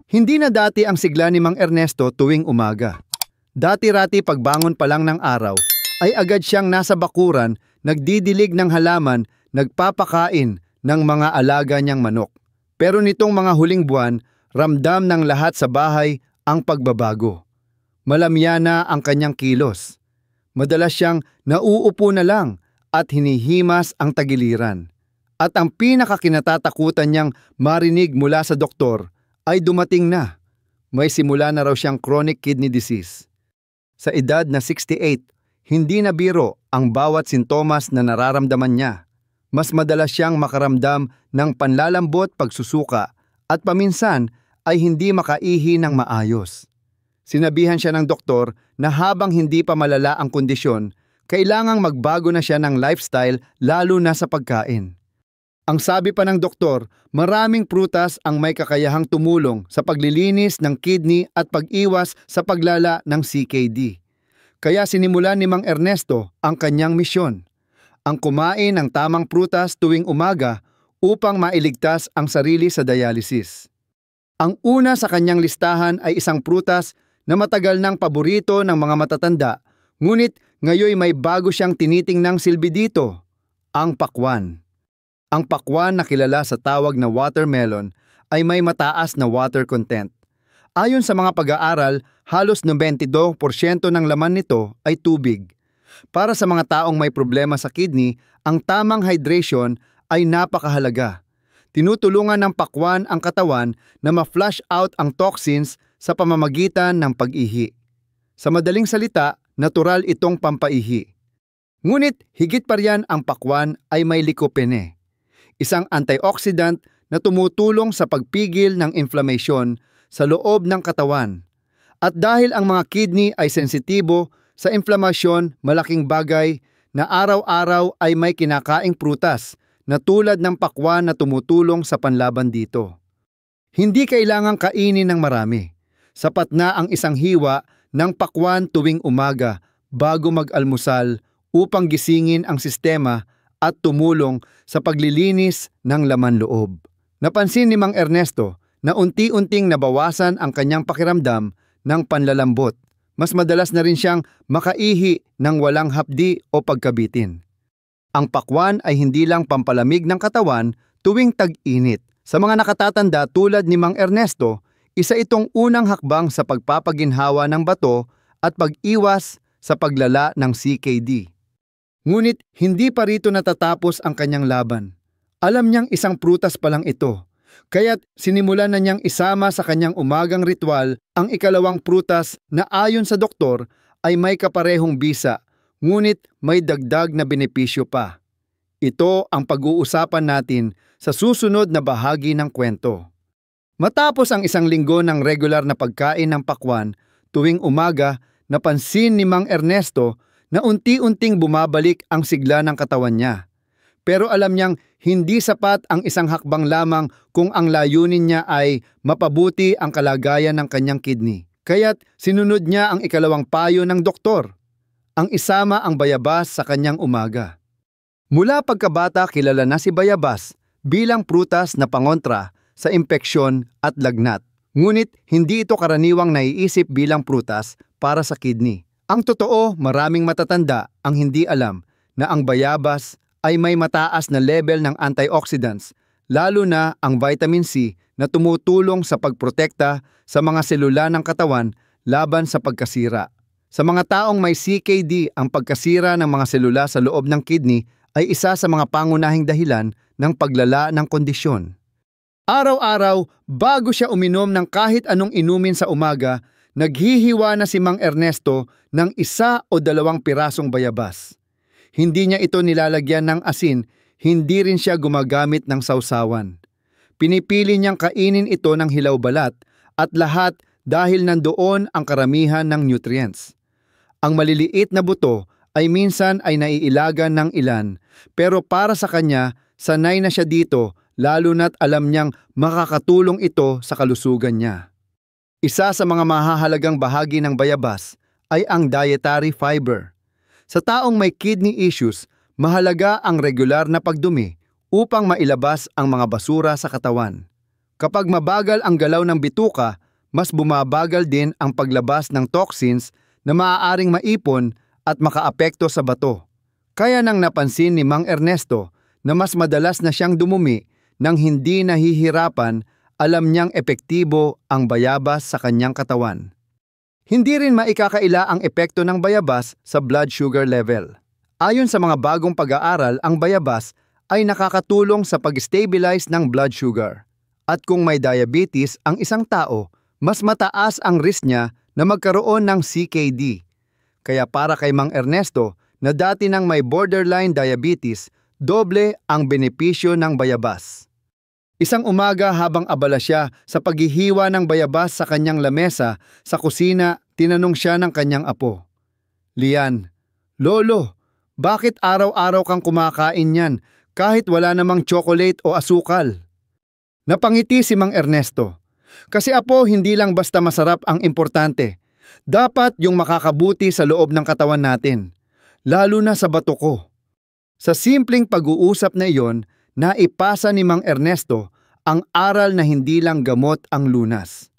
Hindi na dati ang sigla ni Mang Ernesto tuwing umaga. Dati-rati pagbangon pa lang ng araw, ay agad siyang nasa bakuran, nagdidilig ng halaman, nagpapakain ng mga alaga niyang manok. Pero nitong mga huling buwan, ramdam ng lahat sa bahay ang pagbabago. Malamya na ang kanyang kilos. Madalas siyang nauupo na lang at hinihimas ang tagiliran. At ang pinakakinatatakutan niyang marinig mula sa doktor ay dumating na. May simula na raw siyang chronic kidney disease. Sa edad na 68, hindi na biro ang bawat sintomas na nararamdaman niya. Mas madalas siyang makaramdam ng panlalambot, pagsusuka at paminsan ay hindi makaihi ng maayos. Sinabihan siya ng doktor na habang hindi pa malala ang kondisyon, kailangang magbago na siya ng lifestyle lalo na sa pagkain. Ang sabi pa ng doktor, maraming prutas ang may kakayahang tumulong sa paglilinis ng kidney at pag-iwas sa paglala ng CKD. Kaya sinimulan ni Mang Ernesto ang kanyang misyon, ang kumain ng tamang prutas tuwing umaga upang mailigtas ang sarili sa dialysis. Ang una sa kanyang listahan ay isang prutas na matagal nang paborito ng mga matatanda, ngunit ngayon may bago siyang tinitingnang silbi dito, ang pakwan. Ang pakwan na kilala sa tawag na watermelon ay may mataas na water content. Ayon sa mga pag-aaral, halos 92% ng laman nito ay tubig. Para sa mga taong may problema sa kidney, ang tamang hydration ay napakahalaga. Tinutulungan ng pakwan ang katawan na ma-flush out ang toxins sa pamamagitan ng pag-ihi. Sa madaling salita, natural itong pampaihi. Ngunit higit pa riyan, ang pakwan ay may lycopene, isang antioxidant na tumutulong sa pagpigil ng inflammation sa loob ng katawan. At dahil ang mga kidney ay sensitibo sa inflamasyon, malaking bagay na araw-araw ay may kinakaing prutas na tulad ng pakwan na tumutulong sa panlaban dito. Hindi kailangang kainin ng marami. Sapat na ang isang hiwa ng pakwan tuwing umaga bago mag-almusal upang gisingin ang sistema at tumulong sa paglilinis ng laman loob. Napansin ni Mang Ernesto na unti-unting nabawasan ang kanyang pakiramdam ng panlalambot. Mas madalas na rin siyang makaihi ng walang hapdi o pagkabitin. Ang pakwan ay hindi lang pampalamig ng katawan tuwing tag-init. Sa mga nakatatanda tulad ni Mang Ernesto, isa itong unang hakbang sa pagpapaginhawa ng bato at pag-iwas sa paglala ng CKD. Ngunit hindi pa rito natatapos ang kanyang laban. Alam niyang isang prutas pa lang ito, kaya't sinimulan na niyang isama sa kanyang umagang ritual ang ikalawang prutas na ayon sa doktor ay may kaparehong bisa, ngunit may dagdag na benepisyo pa. Ito ang pag-uusapan natin sa susunod na bahagi ng kwento. Matapos ang isang linggo ng regular na pagkain ng pakwan, tuwing umaga, napansin ni Mang Ernesto na unti-unting bumabalik ang sigla ng katawan niya. Pero alam niyang hindi sapat ang isang hakbang lamang kung ang layunin niya ay mapabuti ang kalagayan ng kanyang kidney. Kaya't sinunod niya ang ikalawang payo ng doktor, ang isama ang bayabas sa kanyang umaga. Mula pagkabata, kilala na si bayabas bilang prutas na pangontra sa impeksyon at lagnat. Ngunit hindi ito karaniwang naiisip bilang prutas para sa kidney. Ang totoo, maraming matatanda ang hindi alam na ang bayabas ay may mataas na level ng antioxidants, lalo na ang vitamin C na tumutulong sa pagprotekta sa mga selula ng katawan laban sa pagkasira. Sa mga taong may CKD, ang pagkasira ng mga selula sa loob ng kidney ay isa sa mga pangunahing dahilan ng paglala ng kondisyon. Araw-araw, bago siya uminom ng kahit anong inumin sa umaga, naghihiwa na si Mang Ernesto ng 1 o 2 pirasong bayabas. Hindi niya ito nilalagyan ng asin, hindi rin siya gumagamit ng sausawan. Pinipili niyang kainin ito ng hilaw balat at lahat dahil nandoon ang karamihan ng nutrients. Ang maliliit na buto ay minsan ay naiilagan ng ilan, pero para sa kanya, sanay na siya dito, lalo na't alam niyang makakatulong ito sa kalusugan niya. Isa sa mga mahahalagang bahagi ng bayabas ay ang dietary fiber. Sa taong may kidney issues, mahalaga ang regular na pagdumi upang mailabas ang mga basura sa katawan. Kapag mabagal ang galaw ng bituka, mas bumabagal din ang paglabas ng toxins na maaaring maipon at makaapekto sa bato. Kaya nang napansin ni Mang Ernesto na mas madalas na siyang dumumi nang hindi nahihirapan, alam niyang epektibo ang bayabas sa kanyang katawan. Hindi rin maikakaila ang epekto ng bayabas sa blood sugar level. Ayon sa mga bagong pag-aaral, ang bayabas ay nakakatulong sa pag-stabilize ng blood sugar. At kung may diabetes ang isang tao, mas mataas ang risk niya na magkaroon ng CKD. Kaya para kay Mang Ernesto na dati nang may borderline diabetes, doble ang benepisyo ng bayabas. Isang umaga habang abala siya sa paghihiwa ng bayabas sa kanyang lamesa sa kusina, tinanong siya ng kanyang apo, "Lian, Lolo, bakit araw-araw kang kumakain yan kahit wala namang chocolate o asukal?" Napangiti si Mang Ernesto. "Kasi apo, hindi lang basta masarap ang importante. Dapat yung makakabuti sa loob ng katawan natin, lalo na sa bato ko." Sa simpleng pag-uusap na iyon, naipasa ni Mang Ernesto ang aral na hindi lang gamot ang lunas.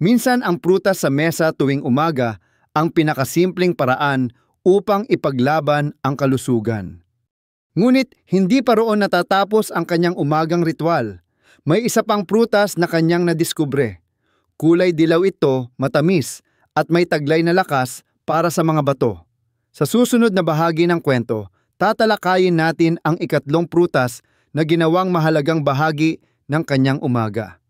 Minsan ang prutas sa mesa tuwing umaga ang pinakasimpleng paraan upang ipaglaban ang kalusugan. Ngunit hindi pa roon natatapos ang kanyang umagang ritual. May isa pang prutas na kanyang nadiskubre. Kulay dilaw ito, matamis, at may taglay na lakas para sa mga bato. Sa susunod na bahagi ng kwento, tatalakayin natin ang ikatlong prutas na ginawang mahalagang bahagi ng kanyang umaga.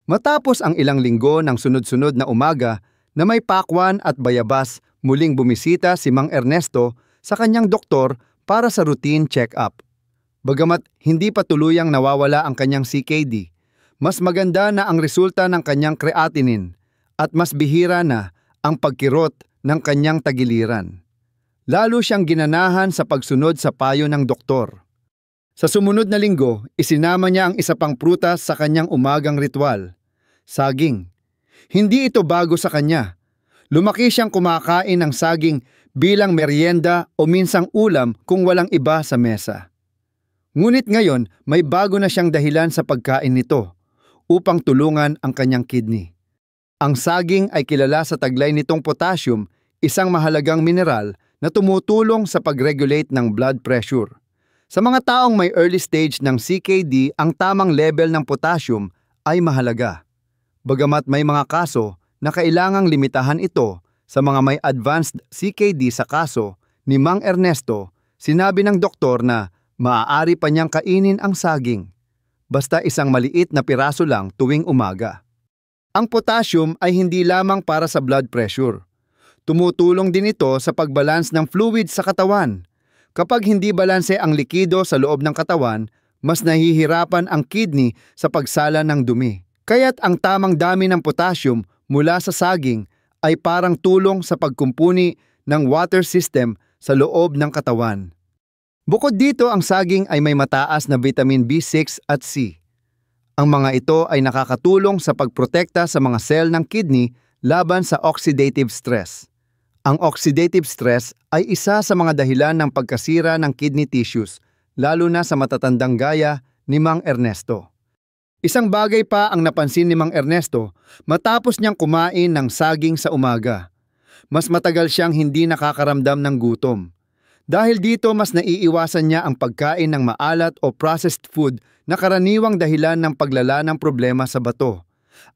Matapos ang ilang linggo ng sunod-sunod na umaga na may pakwan at bayabas, muling bumisita si Mang Ernesto sa kanyang doktor para sa routine check-up. Bagamat hindi pa tuluyang nawawala ang kanyang CKD, mas maganda na ang resulta ng kanyang creatinine at mas bihira na ang pagkirot ng kanyang tagiliran. Lalo siyang ginanahan sa pagsunod sa payo ng doktor. Sa sumunod na linggo, isinama niya ang isa pang prutas sa kanyang umagang ritual, saging. Hindi ito bago sa kanya. Lumaki siyang kumakain ng saging bilang merienda o minsang ulam kung walang iba sa mesa. Ngunit ngayon, may bago na siyang dahilan sa pagkain nito upang tulungan ang kanyang kidney. Ang saging ay kilala sa taglay nitong potassium, isang mahalagang mineral na tumutulong sa pag-regulate ng blood pressure. Sa mga taong may early stage ng CKD, ang tamang level ng potassium ay mahalaga. Bagamat may mga kaso na kailangang limitahan ito, sa mga may advanced CKD sa kaso ni Mang Ernesto, sinabi ng doktor na maaari pa niyang kainin ang saging, basta isang maliit na piraso lang tuwing umaga. Ang potassium ay hindi lamang para sa blood pressure. Tumutulong din ito sa pagbalance ng fluid sa katawan. Kapag hindi balanse ang likido sa loob ng katawan, mas nahihirapan ang kidney sa pagsala ng dumi. Kaya't ang tamang dami ng potassium mula sa saging ay parang tulong sa pagkumpuni ng water system sa loob ng katawan. Bukod dito, ang saging ay may mataas na vitamin B6 at C. Ang mga ito ay nakakatulong sa pagprotekta sa mga sel ng kidney laban sa oxidative stress. Ang oxidative stress ay isa sa mga dahilan ng pagkasira ng kidney tissues, lalo na sa matatandang gaya ni Mang Ernesto. Isang bagay pa ang napansin ni Mang Ernesto matapos niyang kumain ng saging sa umaga. Mas matagal siyang hindi nakakaramdam ng gutom. Dahil dito, mas naiiwasan niya ang pagkain ng maalat o processed food na karaniwang dahilan ng paglala ng problema sa bato.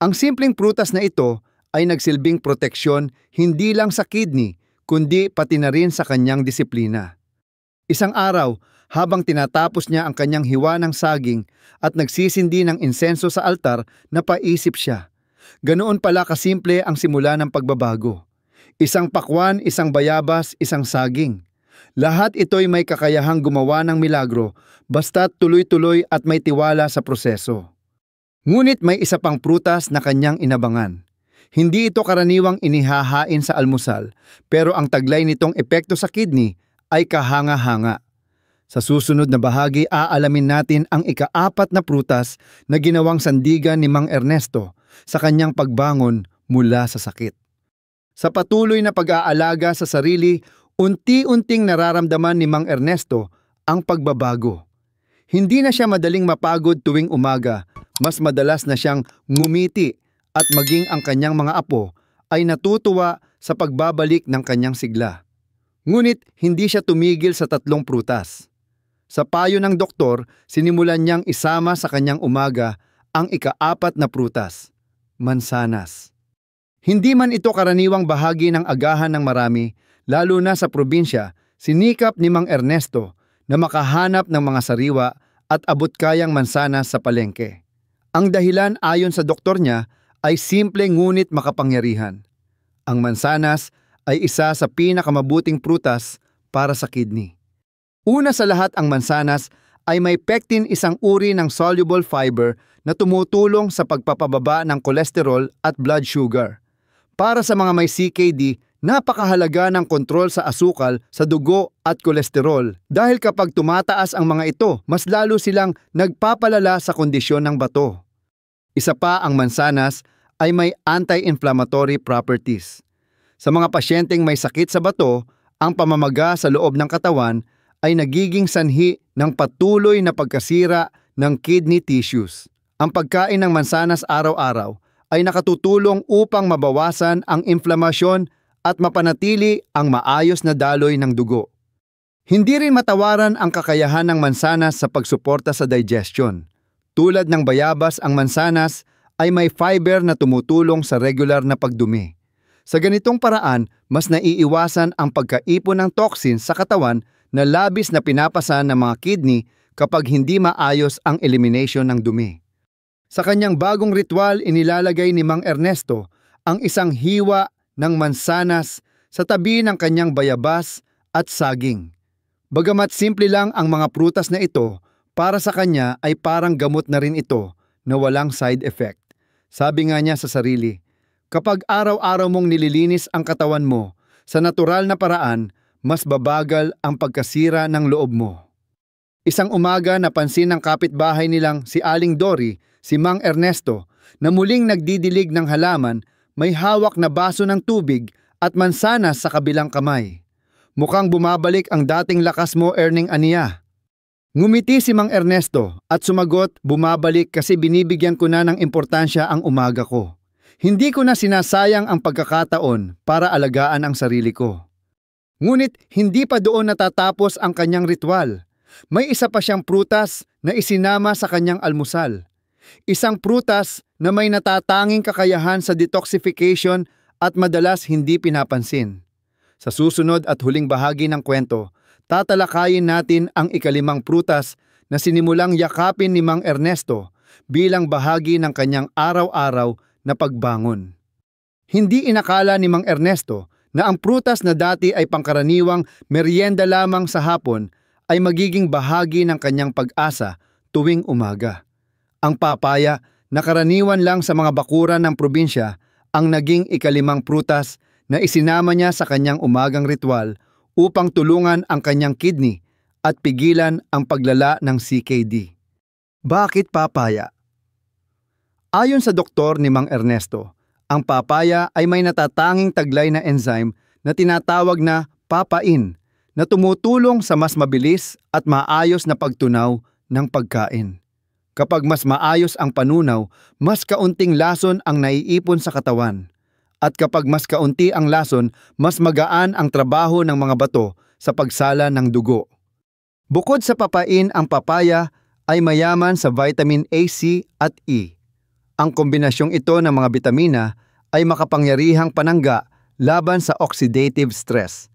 Ang simpleng prutas na ito ay nagsilbing proteksyon hindi lang sa kidney, kundi pati na rin sa kanyang disiplina. Isang araw, habang tinatapos niya ang kanyang hiwa ng saging at nagsisindi ng insenso sa altar, napaisip siya. Ganoon pala kasimple ang simula ng pagbabago. Isang pakwan, isang bayabas, isang saging. Lahat ito'y may kakayahang gumawa ng milagro basta't tuloy-tuloy at may tiwala sa proseso. Ngunit may isa pang prutas na kanyang inabangan. Hindi ito karaniwang inihahain sa almusal, pero ang taglay nitong epekto sa kidney ay kahanga-hanga. Sa susunod na bahagi, aalamin natin ang ika-4 na prutas na ginawang sandigan ni Mang Ernesto sa kanyang pagbangon mula sa sakit. Sa patuloy na pag-aalaga sa sarili, unti-unting nararamdaman ni Mang Ernesto ang pagbabago. Hindi na siya madaling mapagod tuwing umaga, mas madalas na siyang ngumiti at maging ang kanyang mga apo ay natutuwa sa pagbabalik ng kanyang sigla. Ngunit hindi siya tumigil sa 3 prutas. Sa payo ng doktor, sinimulan niyang isama sa kanyang umaga ang ika-4 na prutas, mansanas. Hindi man ito karaniwang bahagi ng agahan ng marami, lalo na sa probinsya, sinikap ni Mang Ernesto na makahanap ng mga sariwa at abot-kayang mansanas sa palengke. Ang dahilan ayon sa doktor niya ay simple ngunit makapangyarihan. Ang mansanas ay isa sa pinakamabuting prutas para sa kidney. Una sa lahat, ang mansanas ay may pectin, isang uri ng soluble fiber na tumutulong sa pagpapababa ng kolesterol at blood sugar. Para sa mga may CKD, napakahalaga ng kontrol sa asukal sa dugo at kolesterol dahil kapag tumataas ang mga ito, mas lalo silang nagpapalala sa kondisyon ng bato. Isa pa, ang mansanas ay may anti-inflammatory properties. Sa mga pasyenteng may sakit sa bato, ang pamamaga sa loob ng katawan ay nagiging sanhi ng patuloy na pagkasira ng kidney tissues. Ang pagkain ng mansanas araw-araw ay nakatutulong upang mabawasan ang inflamasyon at mapanatili ang maayos na daloy ng dugo. Hindi rin matawaran ang kakayahan ng mansanas sa pagsuporta sa digestion. Tulad ng bayabas, ang mansanas ay may fiber na tumutulong sa regular na pagdumi. Sa ganitong paraan, mas naiiwasan ang pagkaipon ng toxins sa katawan na labis na pinapasan ng mga kidney kapag hindi maayos ang elimination ng dumi. Sa kanyang bagong ritual, inilalagay ni Mang Ernesto ang isang hiwa ng mansanas sa tabi ng kanyang bayabas at saging. Bagamat simple lang ang mga prutas na ito, para sa kanya ay parang gamot na rin ito na walang side effect. Sabi nga niya sa sarili, kapag araw-araw mong nililinis ang katawan mo sa natural na paraan, mas babagal ang pagkasira ng loob mo. Isang umaga, napansin ng kapitbahay nilang si Aling Dory, si Mang Ernesto, na muling nagdidilig ng halaman, may hawak na baso ng tubig at mansanas sa kabilang kamay. Mukhang bumabalik ang dating lakas mo, Erning, aniya. Ngumiti si Mang Ernesto at sumagot, bumabalik kasi binibigyan ko na ng importansya ang umaga ko. Hindi ko na sinasayang ang pagkakataon para alagaan ang sarili ko. Ngunit hindi pa doon natatapos ang kanyang ritual. May isa pa siyang prutas na isinama sa kanyang almusal. Isang prutas na may natatanging kakayahan sa detoxification at madalas hindi pinapansin. Sa susunod at huling bahagi ng kwento, tatalakayin natin ang ika-5 prutas na sinimulang yakapin ni Mang Ernesto bilang bahagi ng kanyang araw-araw na pagbangon. Hindi inakala ni Mang Ernesto na ang prutas na dati ay pangkaraniwang merienda lamang sa hapon ay magiging bahagi ng kanyang pag-asa tuwing umaga. Ang papaya, na karaniwan lang sa mga bakuran ng probinsya, ang naging ika-5 prutas na isinama niya sa kanyang umagang ritual upang tulungan ang kanyang kidney at pigilan ang paglala ng CKD. Bakit papaya? Ayon sa doktor ni Mang Ernesto, ang papaya ay may natatanging taglay na enzyme na tinatawag na papain na tumutulong sa mas mabilis at maayos na pagtunaw ng pagkain. Kapag mas maayos ang panunaw, mas kaunting lason ang naiipon sa katawan. At kapag mas kaunti ang lason, mas magaan ang trabaho ng mga bato sa pagsala ng dugo. Bukod sa papain, ang papaya ay mayaman sa vitamin A, C at E. Ang kombinasyong ito ng mga bitamina ay makapangyarihang panangga laban sa oxidative stress,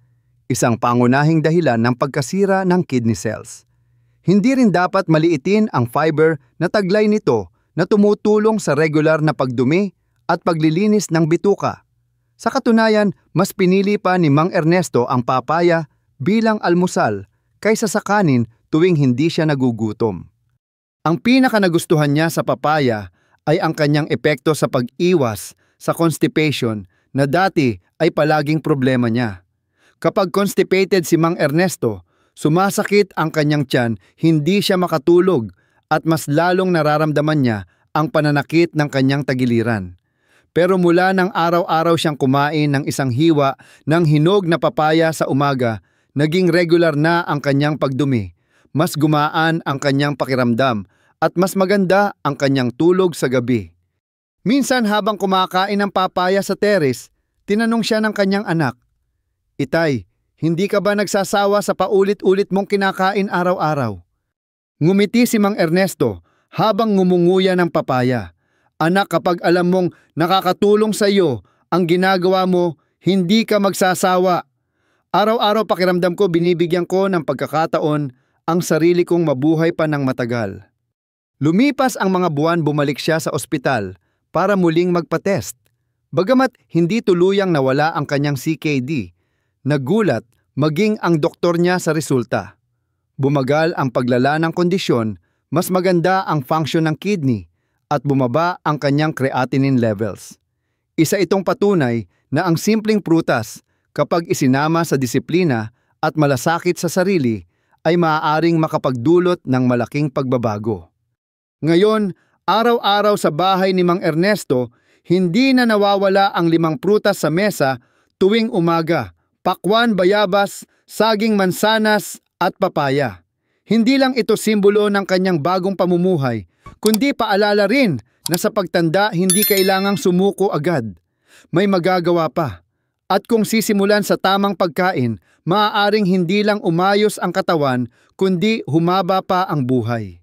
isang pangunahing dahilan ng pagkasira ng kidney cells. Hindi rin dapat maliitin ang fiber na taglay nito na tumutulong sa regular na pagdumi at paglilinis ng bituka. Sa katunayan, mas pinili pa ni Mang Ernesto ang papaya bilang almusal kaysa sa kanin tuwing hindi siya nagugutom. Ang pinakanagustuhan niya sa papaya ay ang kanyang epekto sa pag-iwas sa constipation na dati ay palaging problema niya. Kapag constipated si Mang Ernesto, sumasakit ang kanyang tiyan, hindi siya makatulog at mas lalong nararamdaman niya ang pananakit ng kanyang tagiliran. Pero mula nang araw-araw siyang kumain ng isang hiwa ng hinog na papaya sa umaga, naging regular na ang kanyang pagdumi. mas gumaan ang kanyang pakiramdam at mas maganda ang kanyang tulog sa gabi. Minsan habang kumakain ng papaya sa terrace, tinanong siya ng kanyang anak, "Itay, hindi ka ba nagsasawa sa paulit-ulit mong kinakain araw-araw?" Ngumiti si Mang Ernesto habang ngumunguya ng papaya. "Anak, kapag alam mong nakakatulong sa iyo ang ginagawa mo, hindi ka magsasawa. Araw-araw pakiramdam ko binibigyan ko ng pagkakataon ang sarili kong mabuhay pa ng matagal." Lumipas ang mga buwan, bumalik siya sa ospital para muling magpa-test. Bagamat hindi tuluyang nawala ang kanyang CKD, nagulat maging ang doktor niya sa resulta. Bumagal ang paglala ng kondisyon, mas maganda ang function ng kidney at bumaba ang kanyang creatinine levels. Isa itong patunay na ang simpleng prutas, kapag isinama sa disiplina at malasakit sa sarili, ay maaaring makapagdulot ng malaking pagbabago. Ngayon, araw-araw sa bahay ni Mang Ernesto, hindi na nawawala ang 5 prutas sa mesa tuwing umaga: pakwan, bayabas, saging, mansanas at papaya. Hindi lang ito simbolo ng kanyang bagong pamumuhay, kundi paalala rin na sa pagtanda hindi kailangang sumuko agad. May magagawa pa. At kung sisimulan sa tamang pagkain, maaaring hindi lang umayos ang katawan, kundi humaba pa ang buhay.